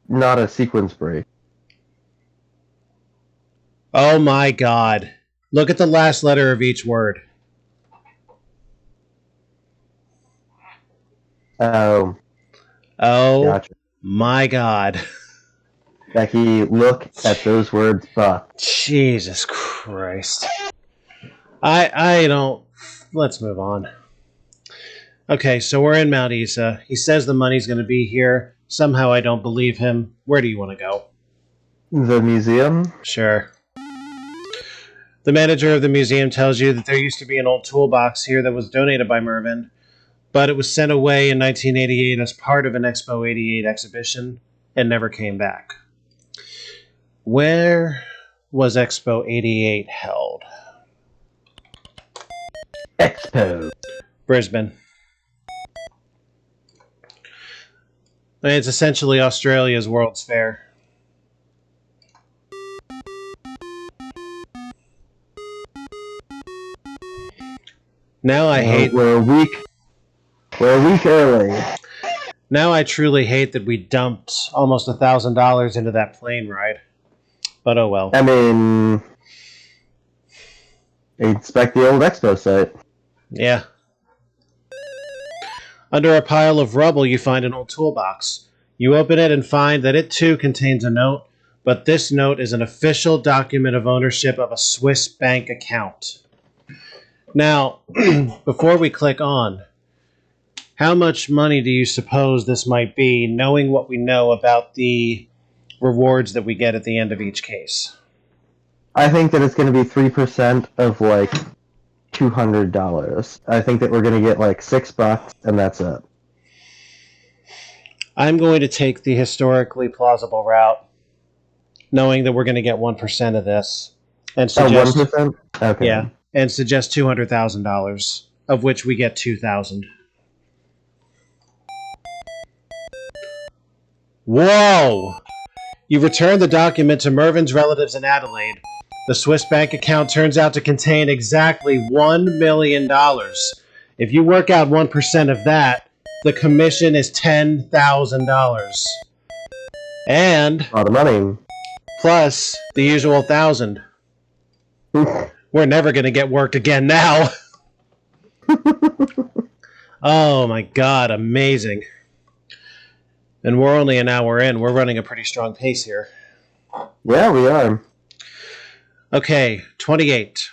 not a sequence break. Oh my god. Look at the last letter of each word. Oh. Oh gotcha. My god. Becky, look at those words, fuck. Jesus Christ. I don't... Let's move on. Okay, so we're in Mount Isa. He says the money's going to be here. Somehow I don't believe him. Where do you want to go? The museum? Sure. The manager of the museum tells you that there used to be an old toolbox here that was donated by Mervin, but it was sent away in 1988 as part of an Expo 88 exhibition and never came back. Where was Expo 88 held? Expo. Brisbane. It's essentially Australia's World's Fair. Now I hate... We're a week early. Now I truly hate that we dumped almost $1,000 into that plane ride. But oh well. I mean... Inspect the old expo site. Yeah. Under a pile of rubble, you find an old toolbox. You open it and find that it too contains a note, but this note is an official document of ownership of a Swiss bank account. Now, before we click on, how much money do you suppose this might be, knowing what we know about the rewards that we get at the end of each case? I think that it's going to be 3% of, like, $200. I think that we're going to get, like, $6, and that's it. I'm going to take the historically plausible route, knowing that we're going to get 1% of this. And suggest, 1%? Okay. Yeah, and suggest $200,000, of which we get $2,000. Whoa! You return the document to Mervin's relatives in Adelaide. The Swiss bank account turns out to contain exactly $1 million. If you work out 1% of that, the commission is $10,000. And a lot of money. plus the usual 1,000. We're never going to get work again now. Oh my god, amazing. And we're only an hour in. We're running a pretty strong pace here. Yeah, we are. Okay, 28.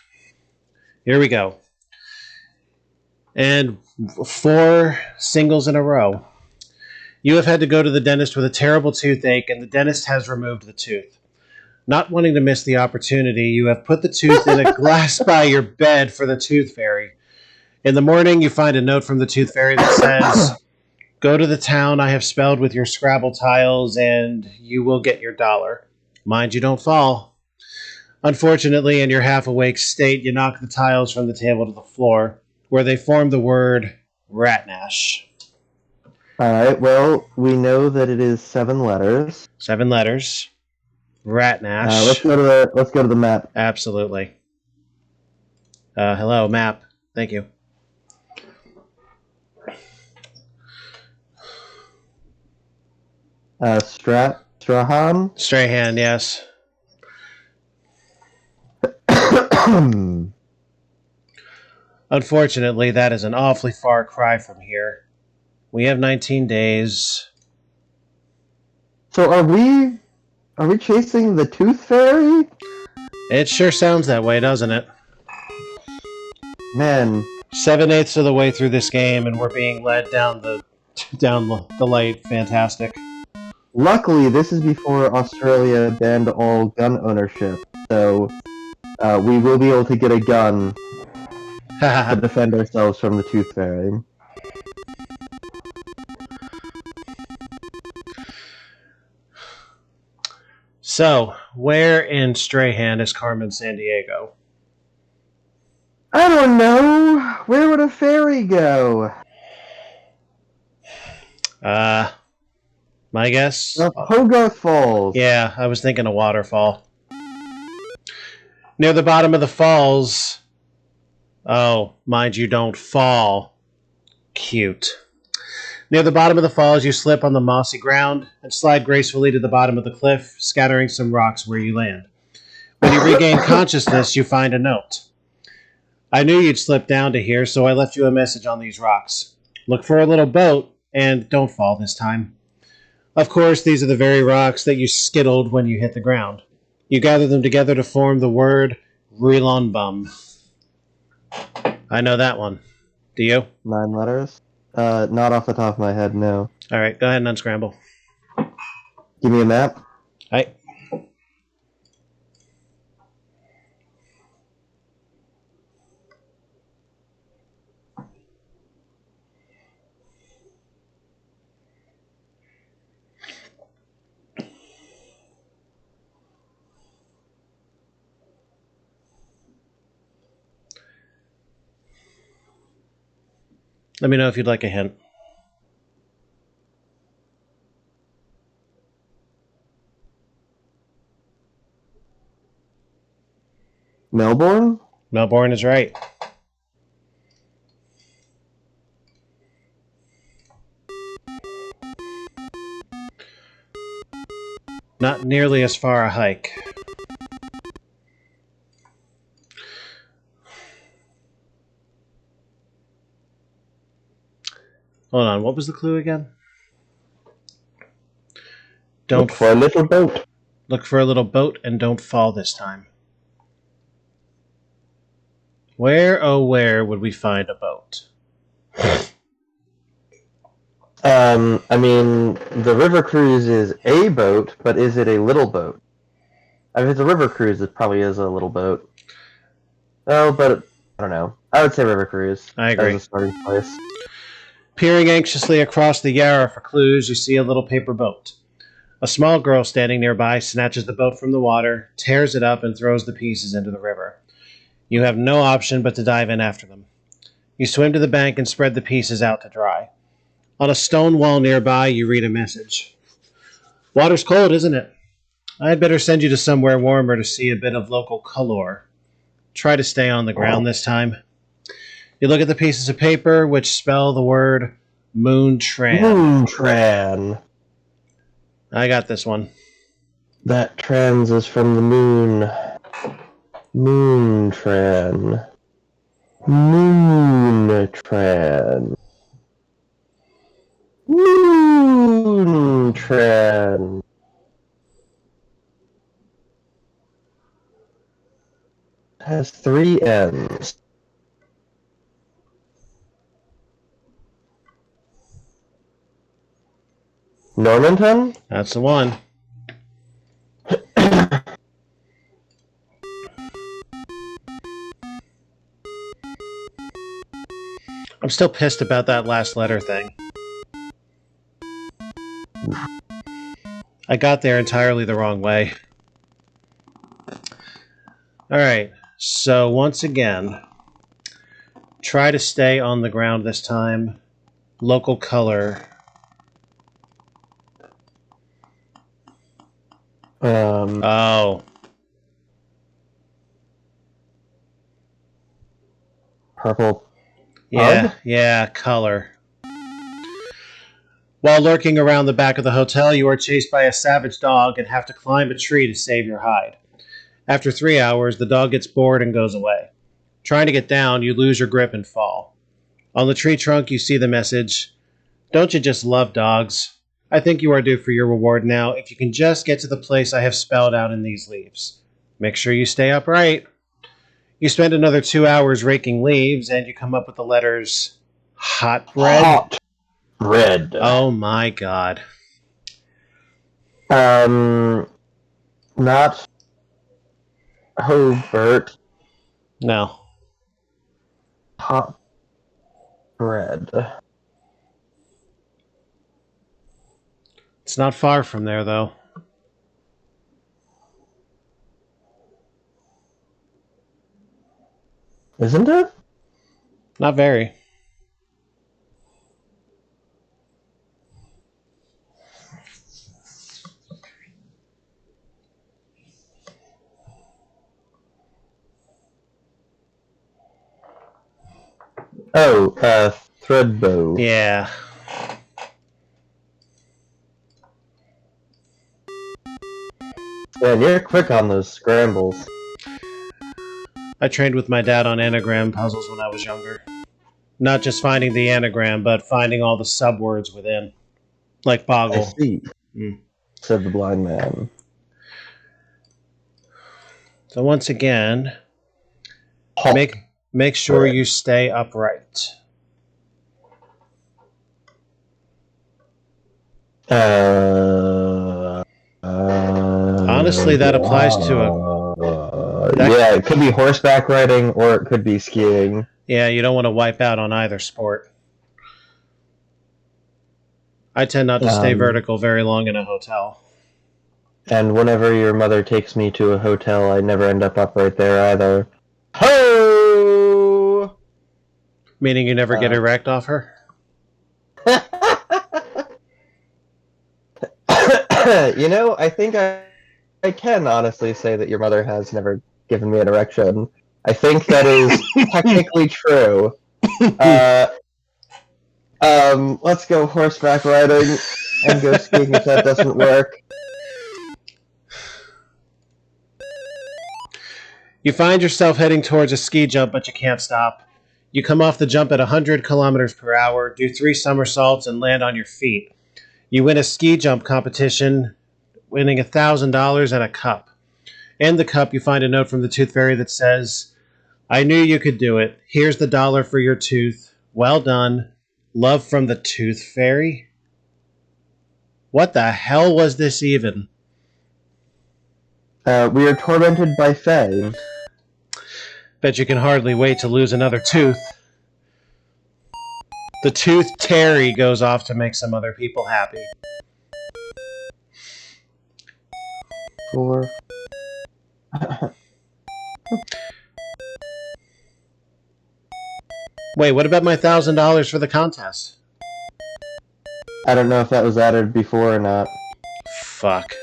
Here we go. And 4 singles in a row. You have had to go to the dentist with a terrible toothache, and the dentist has removed the tooth. Not wanting to miss the opportunity, you have put the tooth in a glass by your bed for the tooth fairy. In the morning, you find a note from the tooth fairy that says, "Go to the town I have spelled with your Scrabble tiles, and you will get your $1. Mind you don't fall." Unfortunately, in your half-awake state, you knock the tiles from the table to the floor, where they form the word Ratnash. Alright, well, we know that it is 7 letters. 7 letters. Ratnash. Let's go to the map. Absolutely. Hello, map. Thank you. Strahan? Strahan, yes. Unfortunately, that is an awfully far cry from here. We have 19 days. So are we chasing the Tooth Fairy? It sure sounds that way, doesn't it? Man. 7/8 of the way through this game, and we're being led down the light. Fantastic. Luckily, this is before Australia banned all gun ownership, so we will be able to get a gun to defend ourselves from the Tooth Fairy. So, where in Strahan is Carmen Sandiego? I don't know. Where would a fairy go? My guess? Hogarth Falls. Yeah, I was thinking a waterfall. Near the bottom of the falls... Oh, mind you don't fall. Cute. Near the bottom of the falls, you slip on the mossy ground and slide gracefully to the bottom of the cliff, scattering some rocks where you land. When you regain consciousness, you find a note. "I knew you'd slip down to here, so I left you a message on these rocks. Look for a little boat, and don't fall this time." Of course, these are the very rocks that you skittled when you hit the ground. You gather them together to form the word Rilonbum. I know that one. Do you? 9 letters? Not off the top of my head, no. Alright, go ahead and unscramble. Give me a map. Hi. Let me know if you'd like a hint. Melbourne? Melbourne is right. Not nearly as far a hike. Hold on, what was the clue again? Look for a little boat. Look for a little boat and don't fall this time. Where, oh where, would we find a boat? I mean, the river cruise is a boat, but is it a little boat? If it's a river cruise, it probably is a little boat. Oh, but I don't know. I would say river cruise. I agree. As a starting place. Peering anxiously across the Yarra for clues, you see a little paper boat. A small girl standing nearby snatches the boat from the water, tears it up, and throws the pieces into the river. You have no option but to dive in after them. You swim to the bank and spread the pieces out to dry. On a stone wall nearby, you read a message. "Water's cold, isn't it? I'd better send you to somewhere warmer to see a bit of local color. Try to stay on the ground this time." You look at the pieces of paper, which spell the word Moontran. Moontran. I got this one. That trans is from the moon. Moontran. Moontran. Moontran. Has 3 N's. Normanton? That's the one. I'm still pissed about that last letter thing. I got there entirely the wrong way. Alright, so once again, try to stay on the ground this time. Local color. Oh. Purple. Yeah, color. While lurking around the back of the hotel, you are chased by a savage dog and have to climb a tree to save your hide. After 3 hours, the dog gets bored and goes away. Trying to get down, you lose your grip and fall. On the tree trunk, you see the message, "Don't you just love dogs? I think you are due for your reward now if you can just get to the place I have spelled out in these leaves. Make sure you stay upright." You spend another 2 hours raking leaves, and you come up with the letters hot bread. Hot bread. Oh my god. Not Hobart. No. Hot bread. It's not far from there, though. Isn't it? Not very. Oh, Threadbow. Yeah. Man, you're quick on those scrambles. I trained with my dad on anagram puzzles when I was younger. Not just finding the anagram, but finding all the subwords within. Like boggle. I see, said the blind man. So once again, Hot make sure bread. you stay upright. Honestly, that applies to yeah, it could be horseback riding or it could be skiing. Yeah, you don't want to wipe out on either sport. I tend not to stay vertical very long in a hotel. And whenever your mother takes me to a hotel, I never end up upright there either. Ho! Meaning you never get erect off her? You know, I think I can honestly say that your mother has never given me an erection. I think that is technically true. Let's go horseback riding and go skiing if that doesn't work. You find yourself heading towards a ski jump, but you can't stop. You come off the jump at 100 kilometers per hour, do 3 somersaults, and land on your feet. You win a ski jump competition, winning $1,000 and a cup. In the cup, you find a note from the Tooth Fairy that says, "I knew you could do it. Here's the $1 for your tooth. Well done. Love from the Tooth Fairy." What the hell was this even? We are tormented by Fae. Bet you can hardly wait to lose another tooth. The Tooth Terry goes off to make some other people happy. 4. Wait, what about my $1,000 for the contest? I don't know if that was added before or not. Fuck.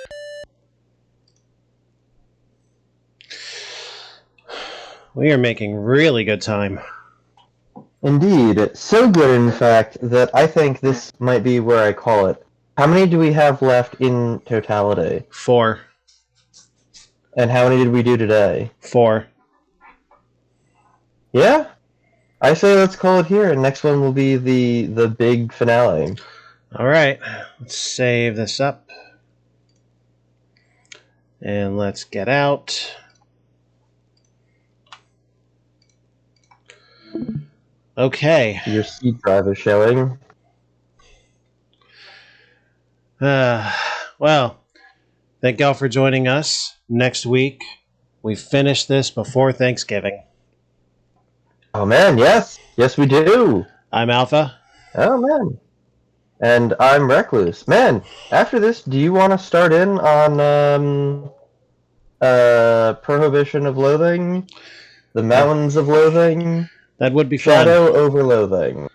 We are making really good time. Indeed. So good, in fact, that I think this might be where I call it. How many do we have left in totality? 4. And how many did we do today? 4. Yeah, I say let's call it here, and next one will be the big finale. All right, let's save this up. And let's get out. Okay. Your seed drive is showing. Well, thank y'all for joining us. Next week, we finish this before Thanksgiving. Oh man, yes, yes we do. I'm Alpha. Oh man, and I'm Recluse. Man, after this, do you want to start in on Prohibition of Loathing, the Mountains of Loathing, That would be fun. Shadow over Loathing?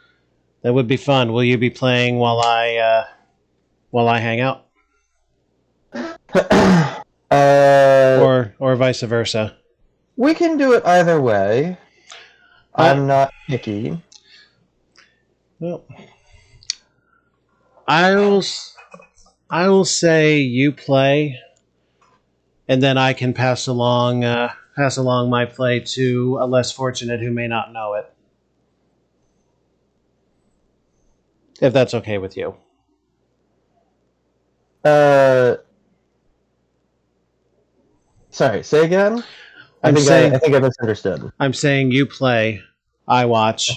That would be fun. Will you be playing while I hang out, or vice versa? We can do it either way. I'm not picky. Well, I will say you play, and then I can pass along my play to a less fortunate who may not know it. If that's okay with you. Sorry, say again? I think I misunderstood. I'm saying you play, I watch.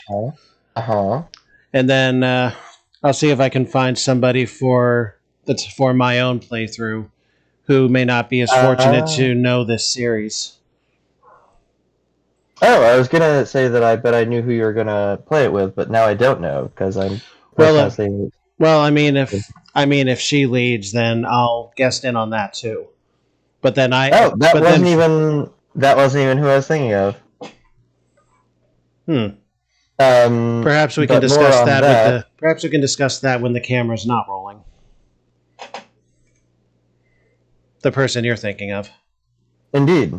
And then I'll see if I can find somebody that's for my own playthrough who may not be as fortunate to know this series. Oh, I was gonna say that I bet I knew who you were gonna play it with, but now I don't know because I'm. Well, I mean, if she leads, then I'll guest in on that too. But then that wasn't even who I was thinking of. Perhaps we can discuss that. Perhaps we can discuss that when the camera's not rolling. The person you're thinking of. Indeed.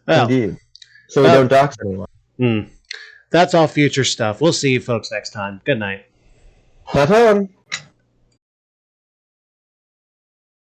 Well, indeed. So we don't dox anyone. That's all future stuff. We'll see you folks next time. Good night. Not on.